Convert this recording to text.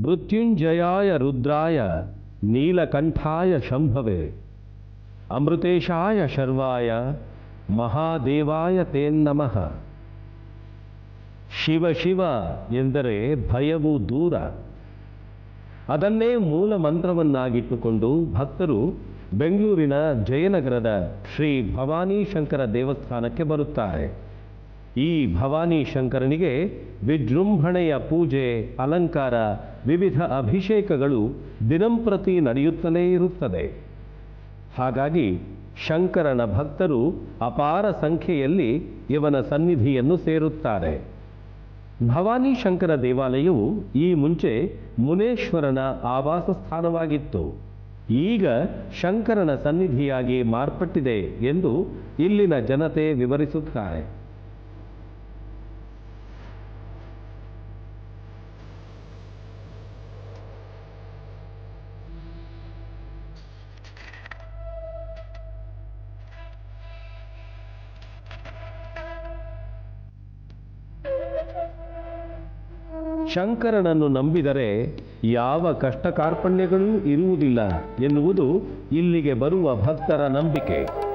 ಮೃತ್ಯುಂಜಯಾಯ ರುದ್ರಾಯ ನೀಲಕಂಠಾಯ ಶಂಭವೆ ಅಮೃತೇಶಾಯ ಶರ್ವಾಯ ಮಹಾದೇವಾಯ ತೇನ್ನಮಃ. ಶಿವ ಶಿವ ಎಂದರೆ ಭಯವು ದೂರ. ಅದನ್ನೇ ಮೂಲ ಮಂತ್ರವನ್ನಾಗಿಟ್ಟುಕೊಂಡು ಭಕ್ತರು ಬೆಂಗಳೂರಿನ ಜಯನಗರದ ಶ್ರೀ ಭವಾನಿ ಶಂಕರ ದೇವಸ್ಥಾನಕ್ಕೆ ಬರುತ್ತಾರೆ. ಈ ಭವಾನಿ ಶಂಕರನಿಗೆ ವಿಜೃಂಭಣೆಯ ಪೂಜೆ, ಅಲಂಕಾರ, ವಿವಿಧ ಅಭಿಷೇಕಗಳು ದಿನಂಪ್ರತಿ ನಡೆಯುತ್ತಲೇ ಇರುತ್ತದೆ. ಹಾಗಾಗಿ ಶಂಕರನ ಭಕ್ತರು ಅಪಾರ ಸಂಖ್ಯೆಯಲ್ಲಿ ಇವನ ಸನ್ನಿಧಿಯನ್ನು ಸೇರುತ್ತಾರೆ. ಭವಾನಿ ಶಂಕರ ದೇವಾಲಯವು ಈ ಮುಂಚೆ ಮುನೇಶ್ವರನ ಆವಾಸ ಸ್ಥಾನವಾಗಿತ್ತು. ಈಗ ಶಂಕರನ ಸನ್ನಿಧಿಯಾಗಿ ಮಾರ್ಪಟ್ಟಿದೆ ಎಂದು ಇಲ್ಲಿನ ಜನತೆ ವಿವರಿಸುತ್ತಾರೆ. ಶಂಕರನನ್ನು ನಂಬಿದರೆ ಯಾವ ಕಷ್ಟ ಕಾರ್ಪಣ್ಯಗಳೂ ಇರುವುದಿಲ್ಲ ಎನ್ನುವುದು ಇಲ್ಲಿಗೆ ಬರುವ ಭಕ್ತರ ನಂಬಿಕೆ.